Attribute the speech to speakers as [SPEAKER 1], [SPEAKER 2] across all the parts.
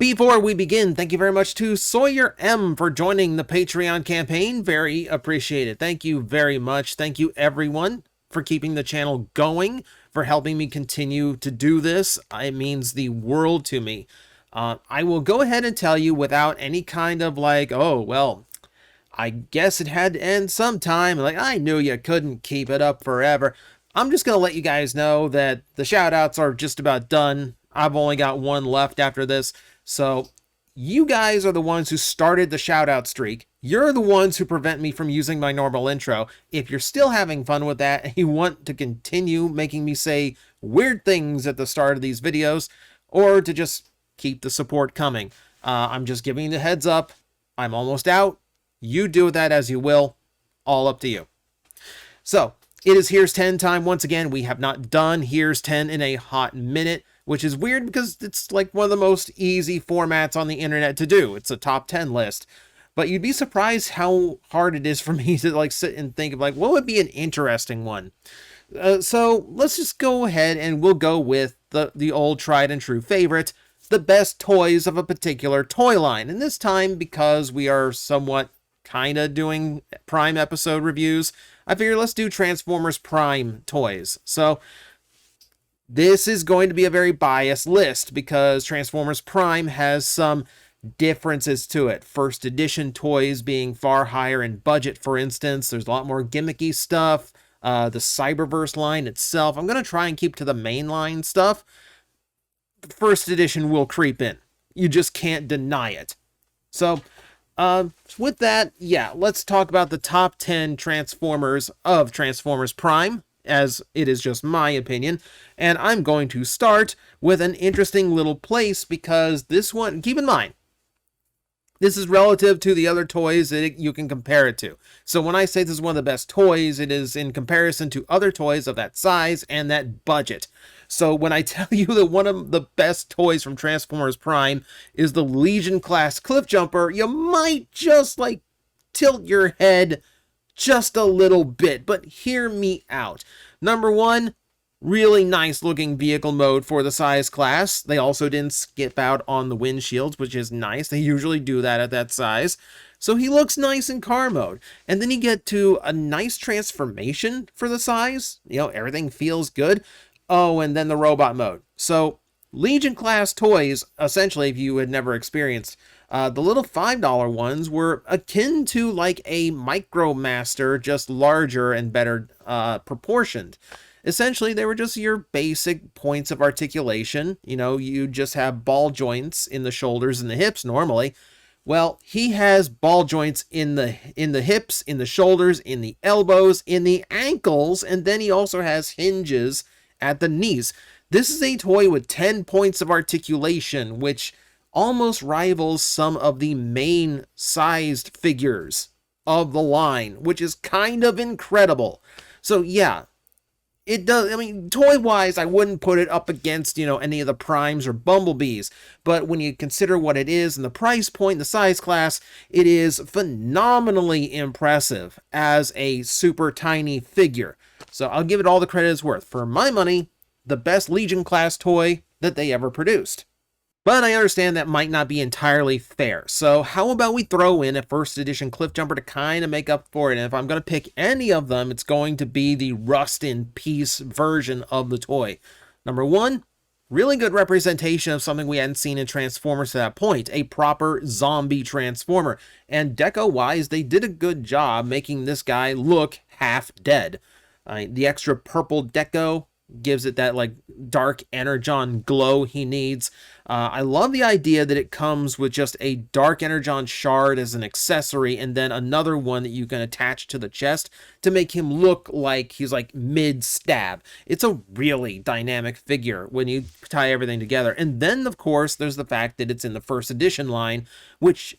[SPEAKER 1] Before we begin, thank you very much to Sawyer M for joining the Patreon campaign. Very appreciated. Thank you very much. Thank you everyone for keeping the channel going, for helping me continue to do this. It means the world to me. I will go ahead and tell you without any kind of like, oh, well, I guess it had to end sometime. Like, I knew you couldn't keep it up forever. I'm just going to let you guys know that the shoutouts are just about done. I've only got one left after this. So you guys are the ones who started the shoutout streak. You're the ones who prevent me from using my normal intro. If you're still having fun with that and you want to continue making me say weird things at the start of these videos, or to just keep the support coming, I'm just giving you the heads up. I'm almost out. You do with that as you will. All up to you. So it is Here's 10 time once again. We have not done Here's 10 in a hot minute, which is weird because it's like one of the most easy formats on the internet to do. It's a top 10 list. But you'd be surprised how hard it is for me to like sit and think of like, what would be an interesting one? So let's just go ahead and we'll go with the old tried and true favorite, the best toys of a particular toy line. And this time, because we are somewhat kind of doing Prime episode reviews, I figure let's do Transformers Prime toys. So this is going to be a very biased list because Transformers Prime has some differences to it. First edition toys being far higher in budget, for instance. There's a lot more gimmicky stuff. The Cyberverse line itself, I'm going to try and keep to the mainline stuff. First edition will creep in. You just can't deny it. So with that, yeah, let's talk about the top 10 Transformers of Transformers Prime, as it is just my opinion. And I'm going to start with an interesting little place because this one, keep in mind, this is relative to the other toys that you can compare it to. So when I say this is one of the best toys, it is in comparison to other toys of that size and that budget. So when I tell you that one of the best toys from Transformers Prime is the Legion class Cliffjumper, you might just like tilt your head just a little bit, but hear me out. Number one, really nice looking vehicle mode for the size class. They also didn't skip out on the windshields, which is nice. They usually do that at that size. So he looks nice in car mode. And then you get to a nice transformation for the size. You know, everything feels good. Oh, and then the robot mode. So Legion class toys, essentially, if you had never experienced, the little $5 ones were akin to like a Micromaster, just larger and better proportioned. Essentially, they were just your basic points of articulation. You know, you just have ball joints in the shoulders and the hips normally. Well, he has ball joints in the hips, in the shoulders, in the elbows, in the ankles, and then he also has hinges at the knees. This is a toy with 10 points of articulation, which almost rivals some of the main sized figures of the line, which is kind of incredible. So yeah, it does. I mean, toy-wise, I wouldn't put it up against, you know, any of the Primes or Bumblebees. But when you consider what it is and the price point, the size class, it is phenomenally impressive as a super tiny figure. So I'll give it all the credit it's worth. For my money, the best Legion class toy that they ever produced. But I understand that might not be entirely fair. So how about we throw in a first edition Cliffjumper to kind of make up for it? And if I'm going to pick any of them, it's going to be the rust in peace version of the toy. Number one, really good representation of something we hadn't seen in Transformers to that point, a proper zombie Transformer. And deco-wise, they did a good job making this guy look half dead. The extra purple deco gives it that like dark energon glow he needs. I love the idea that it comes with just a dark energon shard as an accessory and then another one that you can attach to the chest to make him look like he's like mid stab. It's a really dynamic figure when you tie everything together. And then of course there's the fact that it's in the first edition line, which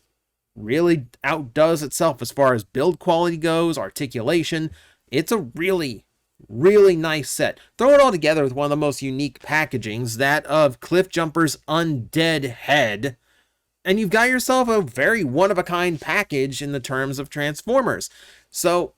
[SPEAKER 1] really outdoes itself as far as build quality goes, articulation. It's a really nice set. Throw it all together with one of the most unique packagings, that of Cliffjumper's undead head, and you've got yourself a very one-of-a-kind package in the terms of Transformers. So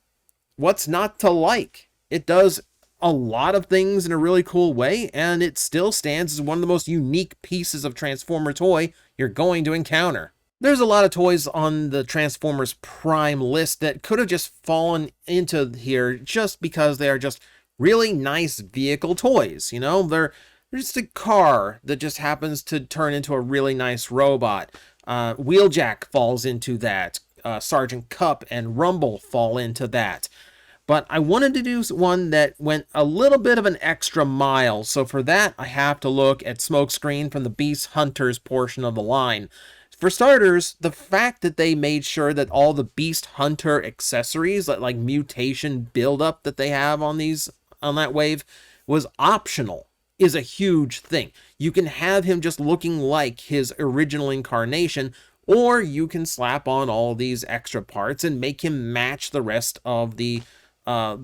[SPEAKER 1] what's not to like? It does a lot of things in a really cool way, and it still stands as one of the most unique pieces of Transformer toy you're going to encounter. There's a lot of toys on the Transformers Prime list that could have just fallen into here just because they are just really nice vehicle toys. You know, they're just a car that just happens to turn into a really nice robot. Wheeljack falls into that. Sergeant Cup and Rumble fall into that. But I wanted to do one that went a little bit of an extra mile. So for that, I have to look at Smokescreen from the Beast Hunters portion of the line. For starters, the fact that they made sure that all the Beast Hunter accessories, like mutation buildup that they have on that wave, was optional, is a huge thing. You can have him just looking like his original incarnation, or you can slap on all these extra parts and make him match the rest of the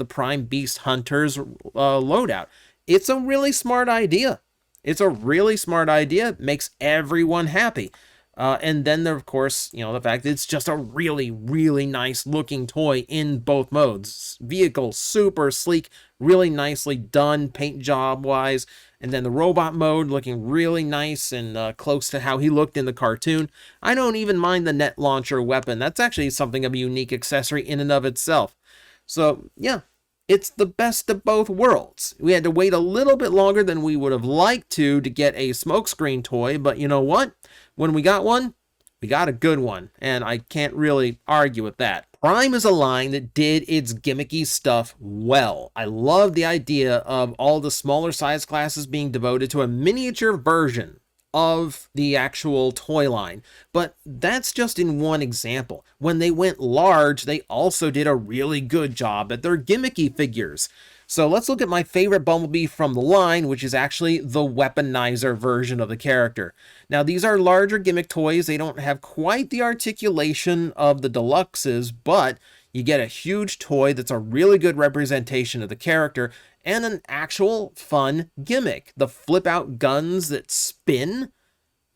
[SPEAKER 1] Prime Beast Hunters loadout. It's a really smart idea. It's a really smart idea. It makes everyone happy. And then there, of course, you know, the fact that it's just a really, really nice looking toy in both modes. Vehicle, super sleek, really nicely done paint job wise. And then the robot mode looking really nice and close to how he looked in the cartoon. I don't even mind the net launcher weapon. That's actually something of a unique accessory in and of itself. So, yeah, it's the best of both worlds. We had to wait a little bit longer than we would have liked to get a Smokescreen toy, but you know what? When we got one, we got a good one, and I can't really argue with that. Prime is a line that did its gimmicky stuff well. I love the idea of all the smaller size classes being devoted to a miniature version of the actual toy line, but that's just in one example. When they went large, they also did a really good job at their gimmicky figures. So let's look at my favorite Bumblebee from the line, which is actually the weaponizer version of the character. Now, these are larger gimmick toys. They don't have quite the articulation of the deluxes, but you get a huge toy that's a really good representation of the character and an actual fun gimmick. The flip out guns that spin,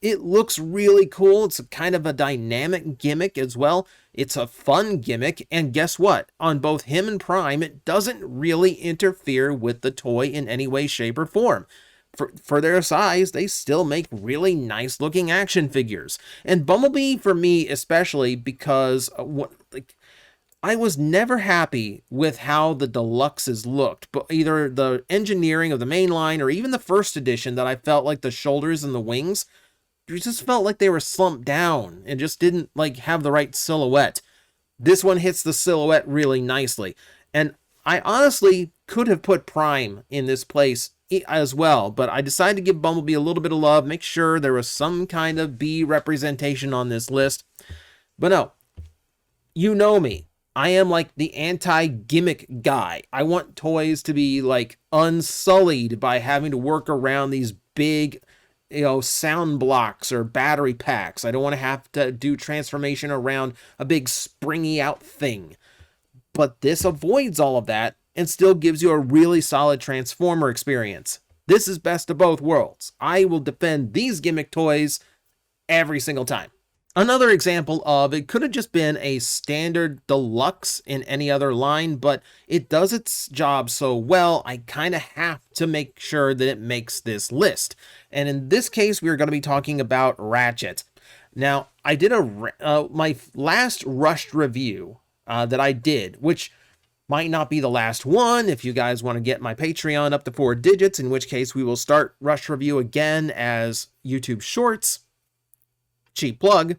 [SPEAKER 1] it looks really cool. It's kind of a dynamic gimmick as well. It's a fun gimmick, and guess what? On both him and Prime, it doesn't really interfere with the toy in any way, shape, or form. For their size, they still make really nice looking action figures. And Bumblebee, for me especially, because I was never happy with how the deluxes looked, but either the engineering of the main line or even the first edition, that I felt like the shoulders and the wings, it just felt like they were slumped down and just didn't have the right silhouette. This one hits the silhouette really nicely. And I honestly could have put Prime in this place as well, but I decided to give Bumblebee a little bit of love, make sure there was some kind of B representation on this list. But no, you know me. I am like the anti-gimmick guy. I want toys to be unsullied by having to work around these big, sound blocks or battery packs. I don't want to have to do transformation around a big springy out thing. But this avoids all of that and still gives you a really solid Transformer experience. This is best of both worlds. I will defend these gimmick toys every single time. Another example of it could have just been a standard deluxe in any other line, but it does its job so well, I kind of have to make sure that it makes this list. And in this case, we're going to be talking about Ratchet. Now, I did my last rushed review that I did, which might not be the last one if you guys want to get my Patreon up to 4 digits, in which case we will start rush review again as YouTube Shorts. Cheap plug.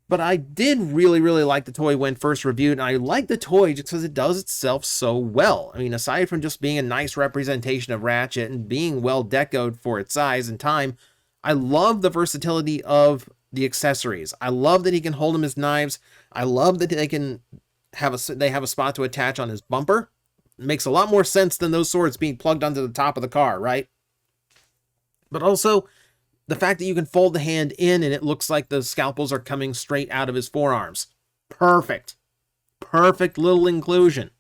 [SPEAKER 1] But I did really, really like the toy when first reviewed, and I like the toy just because it does itself so well. I mean, aside from just being a nice representation of Ratchet and being well decoed for its size and time, I love the versatility of the accessories. I love that he can hold them as knives. I love that they have a spot to attach on his bumper. It makes a lot more sense than those swords being plugged onto the top of the car, right? But also, the fact that you can fold the hand in and it looks like the scalpels are coming straight out of his forearms. Perfect. Perfect little inclusion.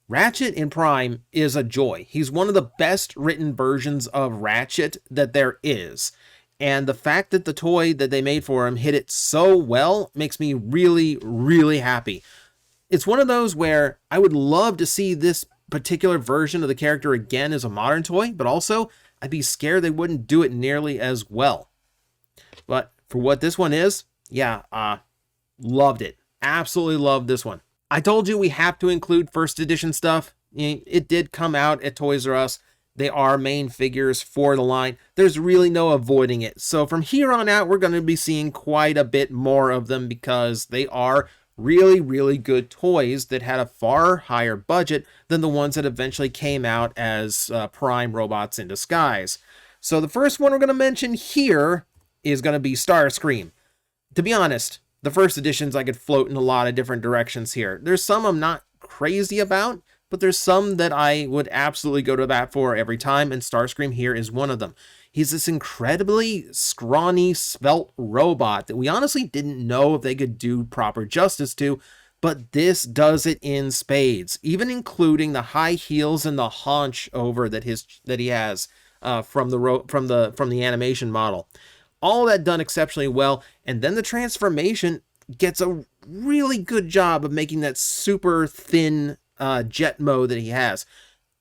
[SPEAKER 1] Ratchet in Prime is a joy. He's one of the best written versions of Ratchet that there is. And the fact that the toy that they made for him hit it so well makes me really, really happy. It's one of those where I would love to see this particular version of the character again as a modern toy, but also I'd be scared they wouldn't do it nearly as well. But for what this one is, yeah, loved it. Absolutely loved this one. I told you we have to include first edition stuff. It did come out at Toys R Us. They are main figures for the line. There's really no avoiding it. So from here on out, we're going to be seeing quite a bit more of them because they are really, really good toys that had a far higher budget than the ones that eventually came out as Prime robots in disguise. So the first one we're going to mention here is going to be Starscream. To be honest, the first editions I could float in a lot of different directions here. There's some I'm not crazy about, but there's some that I would absolutely go to bat for every time, and Starscream here is one of them. He's this incredibly scrawny, svelte robot that we honestly didn't know if they could do proper justice to, but this does it in spades, even including the high heels and the haunch over that he has from the animation model. All that done exceptionally well, and then the transformation gets a really good job of making that super thin jet mode that he has.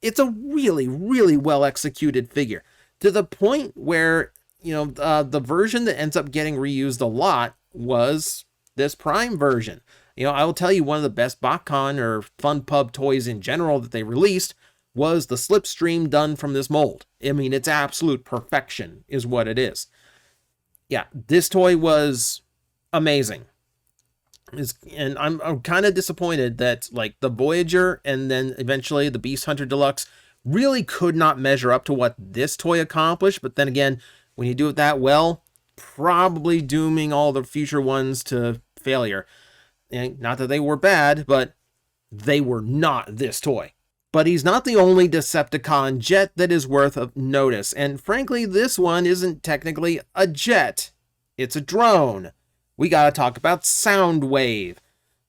[SPEAKER 1] It's a really, really well executed figure, to the point where, the version that ends up getting reused a lot was this Prime version. I will tell you, one of the best BotCon or Fun Pub toys in general that they released was the Slipstream done from this mold. I mean, it's absolute perfection is what it is. Yeah, this toy was amazing. And I'm kind of disappointed that like the Voyager and then eventually the Beast Hunter Deluxe really could not measure up to what this toy accomplished. But then again, when you do it that well, probably dooming all the future ones to failure. And not that they were bad, but they were not this toy. But he's not the only Decepticon jet that is worth of notice. And frankly, this one isn't technically a jet. It's a drone. We gotta talk about Soundwave.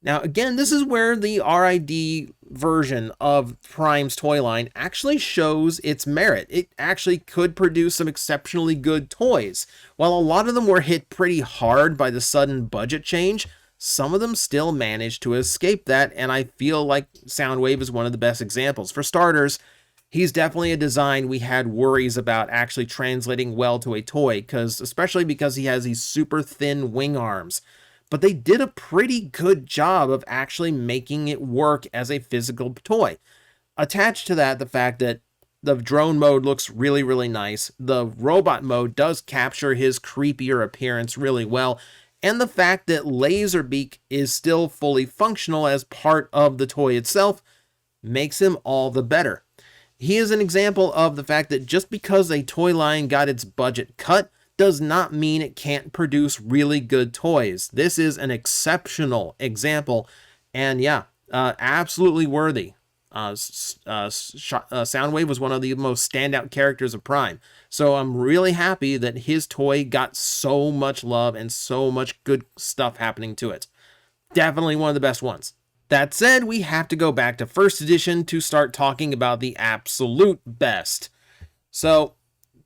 [SPEAKER 1] Now, again, this is where the RID version of Prime's toy line actually shows its merit. It actually could produce some exceptionally good toys. While a lot of them were hit pretty hard by the sudden budget change, some of them still managed to escape that, and I feel like Soundwave is one of the best examples. For starters, he's definitely a design we had worries about actually translating well to a toy, especially because he has these super thin wing arms. But they did a pretty good job of actually making it work as a physical toy. Attached to that, the fact that the drone mode looks really, really nice. The robot mode does capture his creepier appearance really well. And the fact that Laserbeak is still fully functional as part of the toy itself makes him all the better. He is an example of the fact that just because a toy line got its budget cut does not mean it can't produce really good toys. This is an exceptional example, and yeah, absolutely worthy. Soundwave was one of the most standout characters of Prime, so I'm really happy that his toy got so much love and so much good stuff happening to it. Definitely one of the best ones. That said, we have to go back to first edition to start talking about the absolute best. So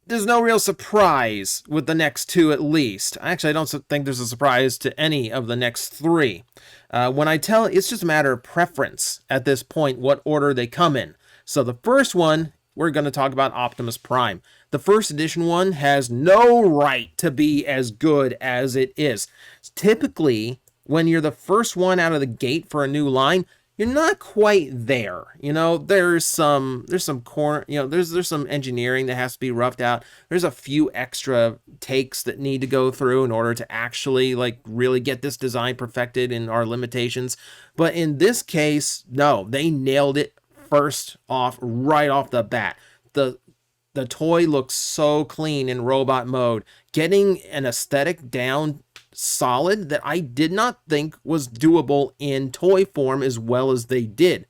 [SPEAKER 1] there's no real surprise with the next two, at least. Actually, I don't think there's a surprise to any of the next three. When I tell, it's just a matter of preference at this point, what order they come in. So the first one, we're going to talk about Optimus Prime. The first edition one has no right to be as good as it is. Typically, when you're the first one out of the gate for a new line, you're not quite there. There's some engineering that has to be roughed out. There's a few extra takes that need to go through in order to actually really get this design perfected in our limitations. But in this case, no, they nailed it right off the bat. The toy looks so clean in robot mode, getting an aesthetic down solid that I did not think was doable in toy form as well as they did.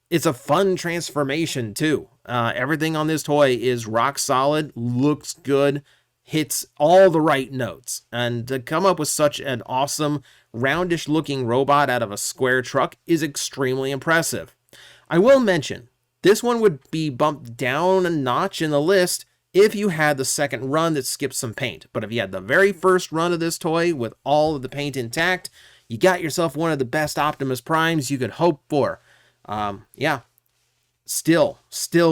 [SPEAKER 1] It's a fun transformation too. Everything on this toy is rock solid, looks good, hits all the right notes. And to come up with such an awesome, roundish looking robot out of a square truck is extremely impressive. I will mention, this one would be bumped down a notch in the list if you had the second run that skipped some paint. But if you had the very first run of this toy with all of the paint intact, you got yourself one of the best Optimus Primes you could hope for. Yeah. Still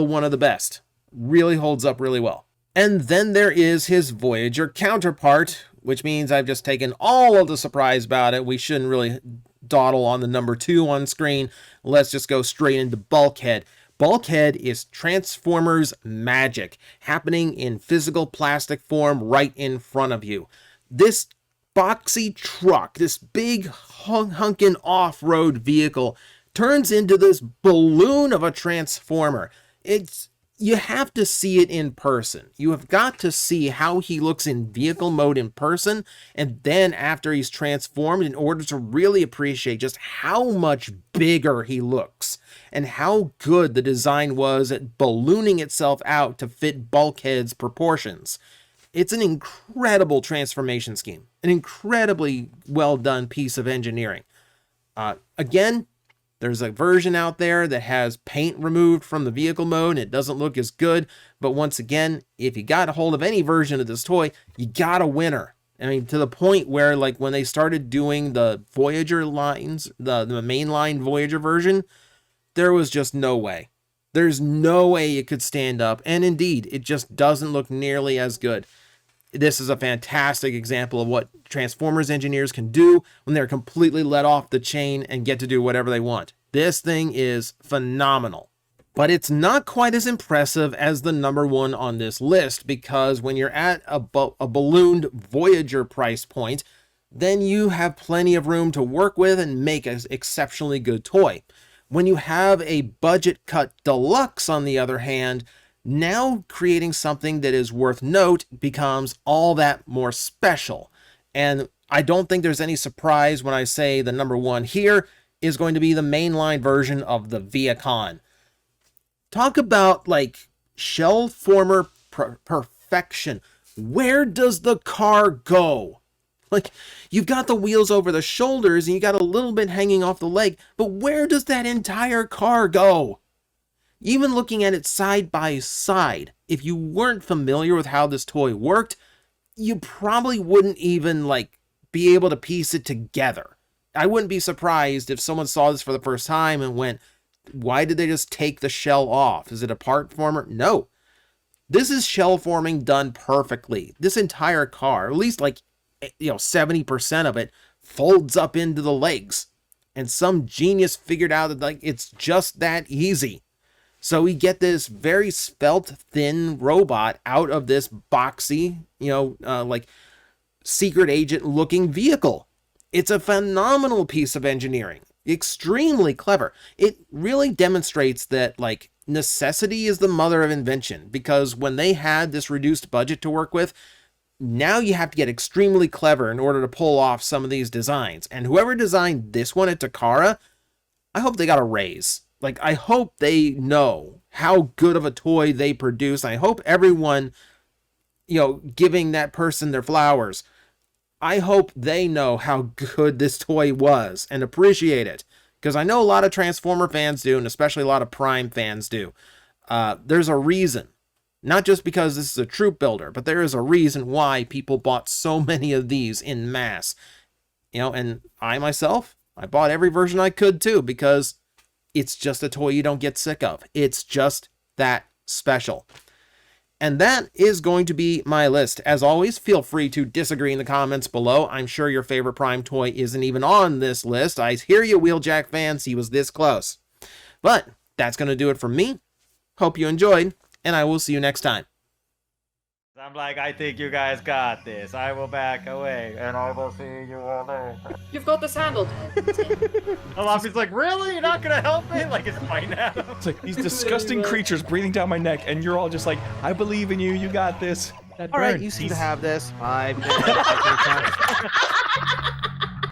[SPEAKER 1] one of the best. Really holds up really well. And then there is his Voyager counterpart, which means I've just taken all of the surprise about it. We shouldn't really dawdle on the number 2 on screen. Let's just go straight into Bulkhead. Bulkhead is Transformers magic, happening in physical plastic form right in front of you. This boxy truck, this big hunkin' off-road vehicle, turns into this balloon of a Transformer. You have to see it in person. You have got to see how he looks in vehicle mode in person, and then after he's transformed, in order to really appreciate just how much bigger he looks and how good the design was at ballooning itself out to fit Bulkhead's proportions. It's an incredible transformation scheme, an incredibly well done piece of engineering. Again, there's a version out there that has paint removed from the vehicle mode and it doesn't look as good. But once again, if you got a hold of any version of this toy, you got a winner. I mean, to the point where, like, when they started doing the Voyager lines, the mainline Voyager version, there was just no way. There's no way it could stand up. And indeed, it just doesn't look nearly as good. This is a fantastic example of what Transformers engineers can do when they're completely let off the chain and get to do whatever they want. This thing is phenomenal. But it's not quite as impressive as the number 1 on this list, because when you're at a ballooned Voyager price point, then you have plenty of room to work with and make an exceptionally good toy. When you have a budget cut deluxe, on the other hand, now creating something that is worth note becomes all that more special. And I don't think there's any surprise when I say the number 1 here is going to be the mainline version of the Viacon. Talk about, like, shell former perfection. Where does the car go? Like, you've got the wheels over the shoulders and you got a little bit hanging off the leg, but where does that entire car go? Even looking at it side by side, if you weren't familiar with how this toy worked, you probably wouldn't even, like, be able to piece it together. I wouldn't be surprised if someone saw this for the first time and went, why did they just take the shell off? Is it a part former? No. This is shell forming done perfectly. This entire car, at least, like, 70% of it, folds up into the legs. And some genius figured out that, like, it's just that easy. So we get this very svelte, thin robot out of this boxy, like, secret agent looking vehicle. It's a phenomenal piece of engineering. Extremely clever. It really demonstrates that, like, necessity is the mother of invention, because when they had this reduced budget to work with, now you have to get extremely clever in order to pull off some of these designs. And whoever designed this one at Takara, I hope they got a raise. Like, I hope they know how good of a toy they produce. I hope everyone, giving that person their flowers, I hope they know how good this toy was and appreciate it. Because I know a lot of Transformer fans do, and especially a lot of Prime fans do. There's a reason. Not just because this is a troop builder, but there is a reason why people bought so many of these in mass. And I myself, I bought every version I could too, because it's just a toy you don't get sick of. It's just that special. And that is going to be my list. As always, feel free to disagree in the comments below. I'm sure your favorite Prime toy isn't even on this list. I hear you, Wheeljack fans. He was this close. But that's going to do it for me. Hope you enjoyed, and I will see you next time.
[SPEAKER 2] I'm like, I think you guys got this. I will back away, and I will see you all later.
[SPEAKER 3] You've got this handled.
[SPEAKER 2] Alaffi's like, really? You're not gonna help me? Like, it's fine now.
[SPEAKER 4] It's like these disgusting creatures breathing down my neck, and you're all just like, I believe in you. You got this.
[SPEAKER 5] All right, you seem to have this. 5 minutes.